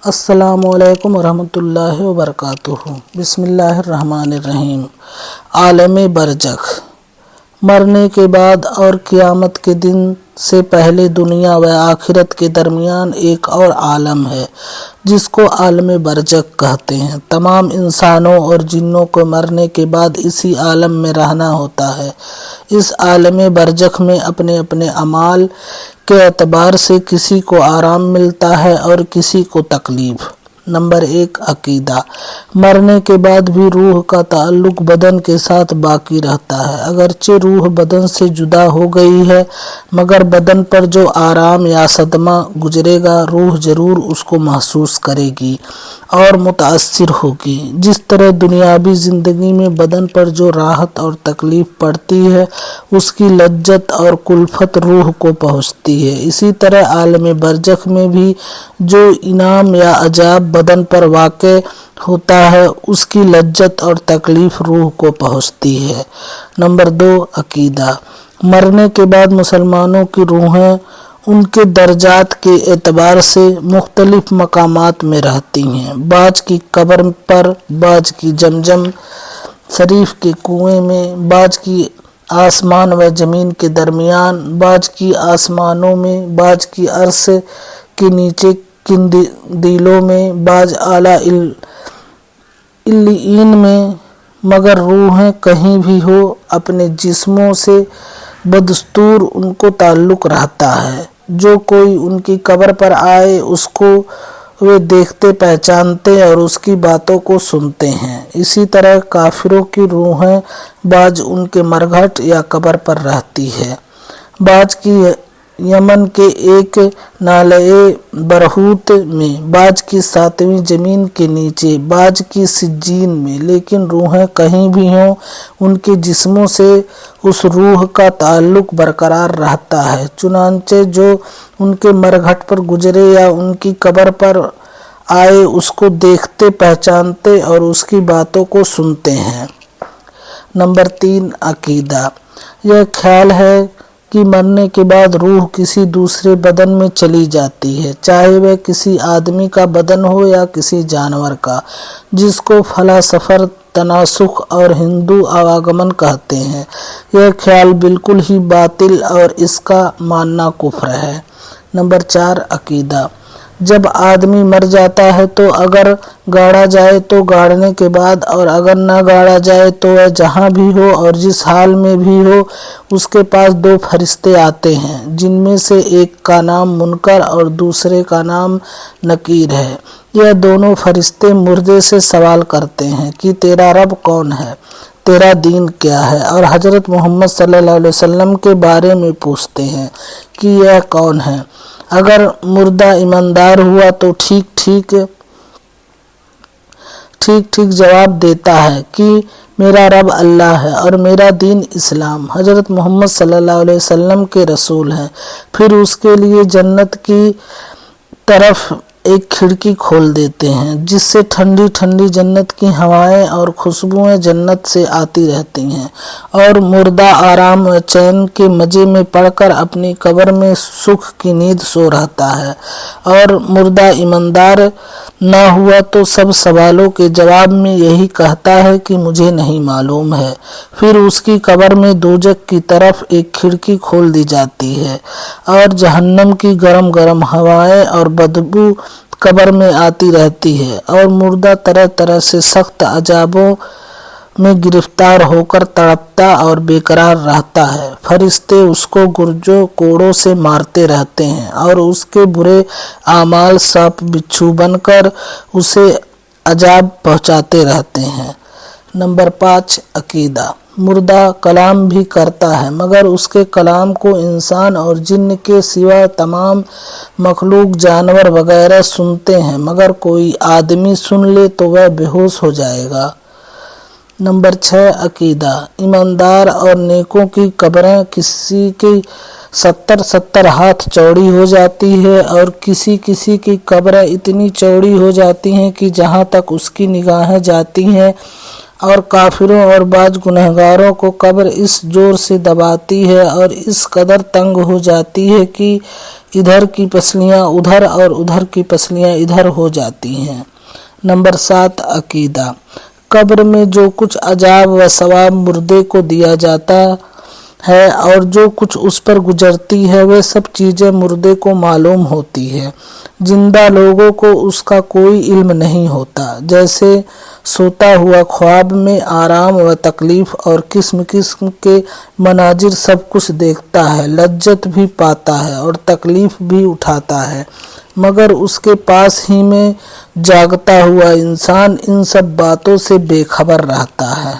अस्सलामुअलैकुम वरहमतुल्लाहि वबरकातुहू। बिस्मिल्लाहिर्रहमानिर्रहीम। आलम बरज़ख, मरने के बाद और क़यामत के दिन से पहले दुनिया व आखिरत के दरमियान एक और आलम है जिसको आलम बरज़ख कहते हैं। तमाम इंसानों और जिन्नों को मरने के बाद इसी आलम में रहना होता है। इस आलम बरज़ख में अपने अपने अमाल के एतबार से किसी को आराम मिलता है और किसी को तकलीफ़। नंबर 1, अकीदा। मरने के बाद भी रूह का ताल्लुक़ बदन के साथ बाकी रहता है। अगरचे रूह बदन से जुदा हो गई है, मगर बदन पर जो आराम या सदमा गुजरेगा रूह ज़रूर उसको महसूस करेगी और मुतासिर होगी। जिस तरह दुनियावी ज़िंदगी में बदन पर जो राहत और तकलीफ़ पड़ती है उसकी लज्जत और कुल्फ़त रूह को पहुँचती है, इसी तरह आलम बरज़ख में भी जो इनाम या अजाब बदन पर वाक़े होता है उसकी लज्जत और तकलीफ़ रूह को पहुँचती है। नंबर 2, अकीदा। मरने के बाद मुसलमानों की रूहें उनके दर्जात के एतबार से मुख्तलिफ़ मकामात में रहती हैं। बाज की कब्र पर, बाज की जमजम शरीफ के कुएं में, बाज की आसमान व ज़मीन के दरमियान, बाज की आसमानों में, बाज की अर्श के नीचे किन दिलों में, बाज आला इल्लीन में। मगर रूहें कहीं भी हो अपने जिस्मों से बदस्तूर उनको ताल्लुक़ रहता है। जो कोई उनकी कब्र पर आए उसको वे देखते पहचानते और उसकी बातों को सुनते हैं। इसी तरह काफिरों की रूहें बाज उनके मरघट या कब्र पर रहती है। बाज की यमन के एक नाले बरहूत में, बाज की 7वीं ज़मीन के नीचे, बाज की सिज्जीन में। लेकिन रूहें कहीं भी हों उनके जिस्मों से उस रूह का ताल्लुक़ बरकरार रहता है। चुनांचे जो उनके मरघट पर गुजरे या उनकी कब्र पर आए उसको देखते पहचानते और उसकी बातों को सुनते हैं। नंबर 3, अकीदा। यह ख्याल है कि मरने के बाद रूह किसी दूसरे बदन में चली जाती है, चाहे वह किसी आदमी का बदन हो या किसी जानवर का, जिसको फलासफर तनासुख और हिंदू आवागमन कहते हैं। यह ख्याल बिल्कुल ही बातिल और इसका मानना कुफ्र है। नंबर 4, अकीदा। जब आदमी मर जाता है तो अगर गाड़ा जाए तो गाड़ने के बाद, और अगर न गाड़ा जाए तो वह जहाँ भी हो और जिस हाल में भी हो उसके पास 2 फरिश्ते आते हैं, जिनमें से एक का नाम मुनकर और दूसरे का नाम नकीर है। यह दोनों फरिश्ते मुर्दे से सवाल करते हैं कि तेरा रब कौन है, तेरा दीन क्या है, और हज़रत मोहम्मद सल्लल्लाहु अलैहि वसल्लम के बारे में पूछते हैं कि यह कौन है। अगर मुर्दा ईमानदार हुआ तो ठीक जवाब देता है कि मेरा रब अल्लाह है और मेरा दीन इस्लाम, हज़रत मोहम्मद सल्लल्लाहु अलैहि वसल्लम के रसूल हैं। फिर उसके लिए जन्नत की तरफ एक खिड़की खोल देते हैं जिससे ठंडी ठंडी जन्नत की हवाएं और खुशबुएं जन्नत से आती रहती हैं, और मुर्दा आराम व चैन के मज़े में पड़कर अपनी कब्र में सुख की नींद सो रहता है। और मुर्दा ईमानदार न हुआ तो सब सवालों के जवाब में यही कहता है कि मुझे नहीं मालूम है। फिर उसकी कब्र में दोजख की तरफ एक खिड़की खोल दी जाती है और जहन्नम की गरम गरम हवाएं और बदबू कब्र में आती रहती है, और मुर्दा तरह तरह से सख्त अजाबों में गिरफ्तार होकर तड़पता और बेकरार रहता है। फरिश्ते उसको गुर्जों कोड़ों से मारते रहते हैं और उसके बुरे आमाल सांप बिच्छू बनकर उसे अजाब पहुंचाते रहते हैं। नंबर 5, अकीदा। मुर्दा कलाम भी करता है, मगर उसके कलाम को इंसान और जिन्न के सिवा तमाम मखलूक जानवर वगैरह सुनते हैं, मगर कोई आदमी सुन ले तो वह बेहोश हो जाएगा। नंबर 6, अकीदा। ईमानदार और नेकों की कब्रें किसी की 70-70 हाथ चौड़ी हो जाती है और किसी किसी की कब्रें इतनी चौड़ी हो जाती हैं कि जहाँ तक उसकी निगाहें जाती हैं اور کافروں اور بعض گنہگاروں کو قبر اس زور سے دباتی ہے اور اس قدر تنگ ہو جاتی ہے کہ ادھر کی پسلیاں ادھر اور ادھر کی پسلیاں ادھر ہو جاتی ہیں۔ نمبر 7، عقیدہ۔ قبر میں جو کچھ عذاب و ثواب مردے کو دیا جاتا ہے اور جو کچھ اس پر گزرتی ہے وہ سب چیزیں مردے کو معلوم ہوتی ہے، زندہ لوگوں کو اس کا کوئی علم نہیں ہوتا۔ جیسے سوتا ہوا خواب میں آرام و تکلیف اور قسم قسم کے مناظر سب کچھ دیکھتا ہے، لذت بھی پاتا ہے اور تکلیف بھی اٹھاتا ہے، مگر اس کے پاس ہی میں جاگتا ہوا انسان ان سب باتوں سے بے خبر رہتا ہے۔